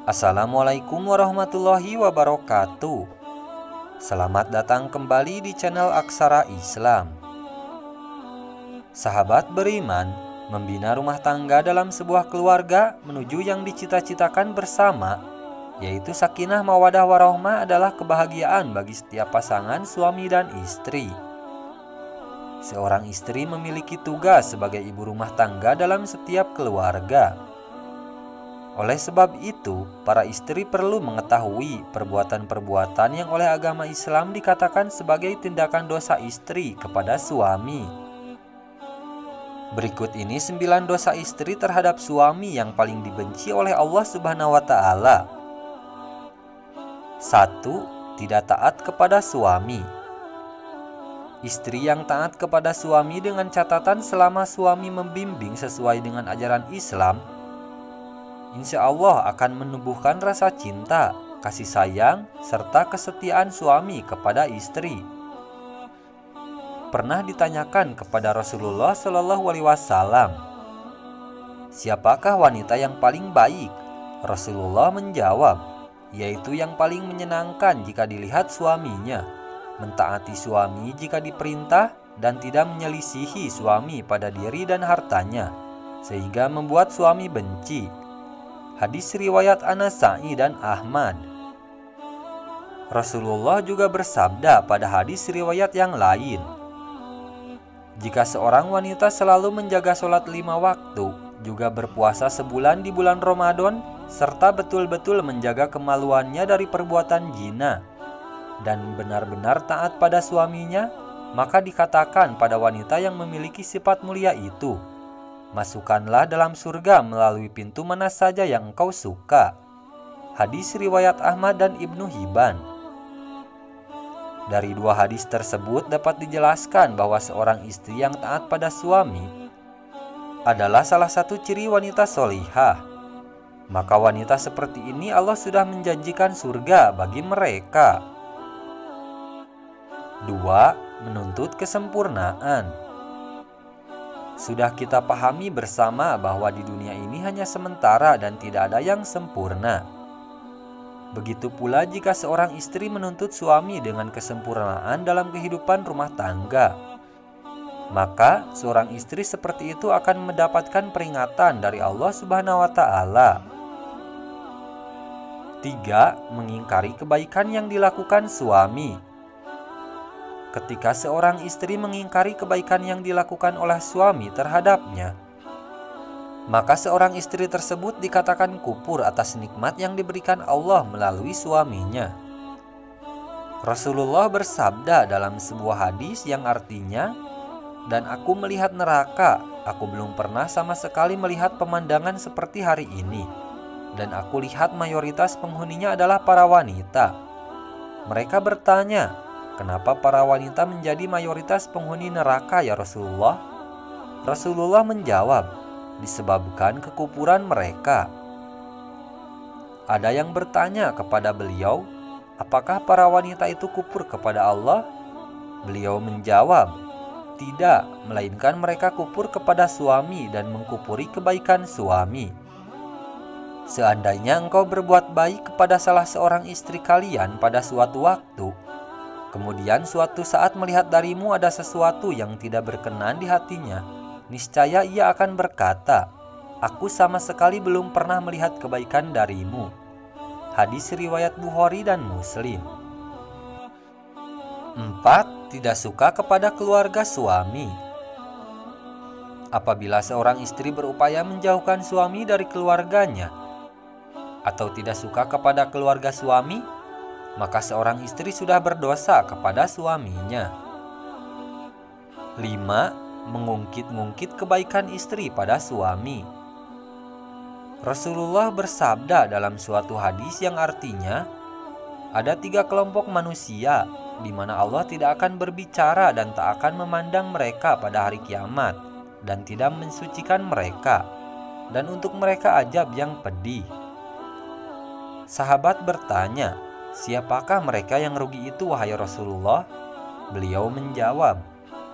Assalamualaikum warahmatullahi wabarakatuh. Selamat datang kembali di channel Aksara Islam. Sahabat beriman, membina rumah tangga dalam sebuah keluarga menuju yang dicita-citakan bersama, yaitu sakinah mawadah warahmah, adalah kebahagiaan bagi setiap pasangan suami dan istri. Seorang istri memiliki tugas sebagai ibu rumah tangga dalam setiap keluarga. Oleh sebab itu, para istri perlu mengetahui perbuatan-perbuatan yang oleh agama Islam dikatakan sebagai tindakan dosa istri kepada suami. Berikut ini 9 dosa istri terhadap suami yang paling dibenci oleh Allah Subhanahu wa Ta'ala. 1. Tidak taat kepada suami. Istri yang taat kepada suami dengan catatan selama suami membimbing sesuai dengan ajaran Islam, insya Allah akan menumbuhkan rasa cinta, kasih sayang, serta kesetiaan suami kepada istri. Pernah ditanyakan kepada Rasulullah Shallallahu Alaihi Wasallam, siapakah wanita yang paling baik? Rasulullah menjawab, yaitu yang paling menyenangkan jika dilihat suaminya, mentaati suami jika diperintah, dan tidak menyelisihi suami pada diri dan hartanya, sehingga membuat suami benci. Hadis riwayat An-Nasa'i dan Ahmad. Rasulullah juga bersabda pada hadis riwayat yang lain, jika seorang wanita selalu menjaga sholat 5 waktu, juga berpuasa sebulan di bulan Ramadan, serta betul-betul menjaga kemaluannya dari perbuatan zina, dan benar-benar taat pada suaminya, maka dikatakan pada wanita yang memiliki sifat mulia itu, masukkanlah dalam surga melalui pintu mana saja yang engkau suka. Hadis riwayat Ahmad dan Ibnu Hibban. Dari 2 hadis tersebut dapat dijelaskan bahwa seorang istri yang taat pada suami adalah salah satu ciri wanita solihah. Maka wanita seperti ini Allah sudah menjanjikan surga bagi mereka. 2. Menuntut kesempurnaan. Sudah kita pahami bersama bahwa di dunia ini hanya sementara dan tidak ada yang sempurna. Begitu pula jika seorang istri menuntut suami dengan kesempurnaan dalam kehidupan rumah tangga, maka seorang istri seperti itu akan mendapatkan peringatan dari Allah Subhanahu wa Ta'ala. 3. Mengingkari kebaikan yang dilakukan suami. Ketika seorang istri mengingkari kebaikan yang dilakukan oleh suami terhadapnya, maka seorang istri tersebut dikatakan kufur atas nikmat yang diberikan Allah melalui suaminya. Rasulullah bersabda dalam sebuah hadis yang artinya, dan aku melihat neraka, aku belum pernah sama sekali melihat pemandangan seperti hari ini, dan aku lihat mayoritas penghuninya adalah para wanita. Mereka bertanya, kenapa para wanita menjadi mayoritas penghuni neraka ya Rasulullah? Rasulullah menjawab, disebabkan kekufuran mereka. Ada yang bertanya kepada beliau, apakah para wanita itu kufur kepada Allah? Beliau menjawab, tidak, melainkan mereka kufur kepada suami dan mengkufuri kebaikan suami. Seandainya engkau berbuat baik kepada salah seorang istri kalian pada suatu waktu, kemudian suatu saat melihat darimu ada sesuatu yang tidak berkenan di hatinya, niscaya ia akan berkata, aku sama sekali belum pernah melihat kebaikan darimu. Hadis riwayat Bukhari dan Muslim. 4. Tidak suka kepada keluarga suami. Apabila seorang istri berupaya menjauhkan suami dari keluarganya, atau tidak suka kepada keluarga suami, maka seorang istri sudah berdosa kepada suaminya. 5. Mengungkit-ungkit kebaikan istri pada suami. Rasulullah bersabda dalam suatu hadis yang artinya, ada 3 kelompok manusia di mana Allah tidak akan berbicara dan tak akan memandang mereka pada hari kiamat, dan tidak mensucikan mereka, dan untuk mereka azab yang pedih. Sahabat bertanya, siapakah mereka yang rugi itu wahai Rasulullah? Beliau menjawab,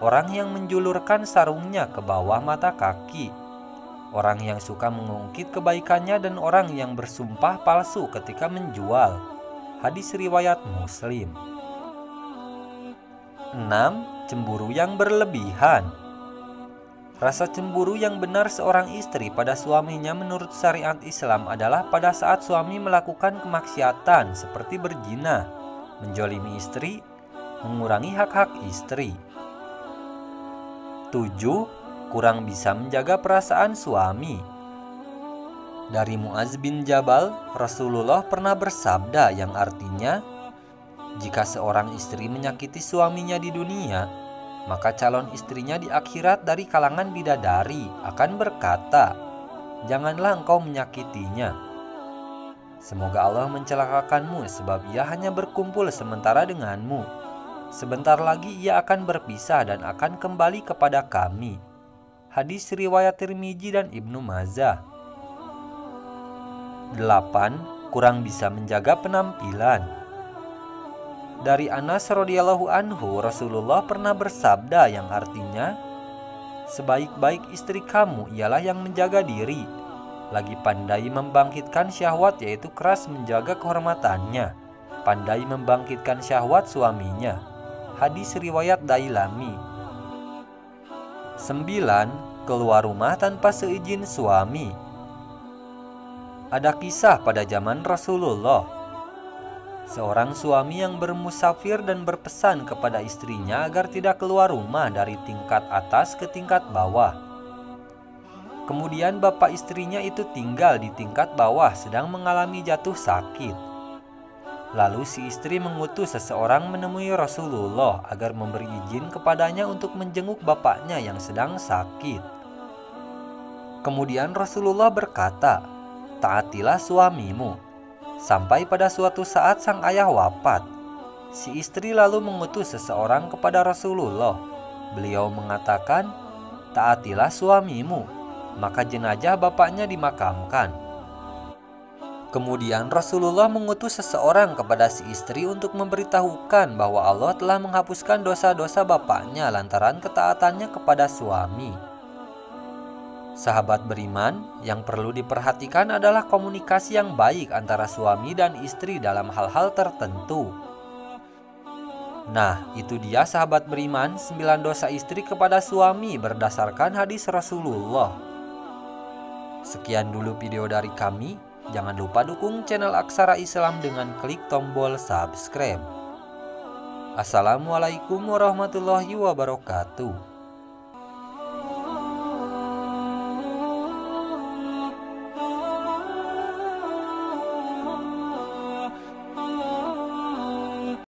orang yang menjulurkan sarungnya ke bawah mata kaki. orang yang suka mengungkit kebaikannya, dan orang yang bersumpah palsu ketika menjual. Hadis riwayat Muslim. 6. Cemburu yang berlebihan. Rasa cemburu yang benar seorang istri pada suaminya menurut syariat Islam adalah pada saat suami melakukan kemaksiatan seperti berzina, menjolimi istri, mengurangi hak-hak istri. 7. Kurang bisa menjaga perasaan suami. Dari Muaz bin Jabal, Rasulullah pernah bersabda yang artinya, jika seorang istri menyakiti suaminya di dunia, maka calon istrinya di akhirat dari kalangan bidadari akan berkata, janganlah engkau menyakitinya. Semoga Allah mencelakakanmu sebab ia hanya berkumpul sementara denganmu. Sebentar lagi ia akan berpisah dan akan kembali kepada kami. Hadis riwayat Tirmizi dan Ibnu Majah. 8. Kurang bisa menjaga penampilan. Dari Anas radhiyallahu anhu, Rasulullah pernah bersabda yang artinya, sebaik-baik istri kamu ialah yang menjaga diri, lagi pandai membangkitkan syahwat, yaitu keras menjaga kehormatannya, pandai membangkitkan syahwat suaminya. Hadis riwayat Dailami. 9. Keluar rumah tanpa seizin suami. Ada kisah pada zaman Rasulullah. Seorang suami yang bermusafir dan berpesan kepada istrinya agar tidak keluar rumah dari tingkat atas ke tingkat bawah. Kemudian bapak istrinya itu tinggal di tingkat bawah sedang mengalami jatuh sakit. Lalu si istri mengutus seseorang menemui Rasulullah agar memberi izin kepadanya untuk menjenguk bapaknya yang sedang sakit. Kemudian Rasulullah berkata, taatilah suamimu. Sampai pada suatu saat sang ayah wafat. Si istri lalu mengutus seseorang kepada Rasulullah. Beliau mengatakan, taatilah suamimu. Maka jenazah bapaknya dimakamkan. Kemudian Rasulullah mengutus seseorang kepada si istri untuk memberitahukan bahwa Allah telah menghapuskan dosa-dosa bapaknya lantaran ketaatannya kepada suami. Sahabat beriman, yang perlu diperhatikan adalah komunikasi yang baik antara suami dan istri dalam hal-hal tertentu. Nah, itu dia sahabat beriman, 9 dosa istri kepada suami berdasarkan hadis Rasulullah. Sekian dulu video dari kami. Jangan lupa dukung channel Aksara Islam dengan klik tombol subscribe. Assalamualaikum warahmatullahi wabarakatuh.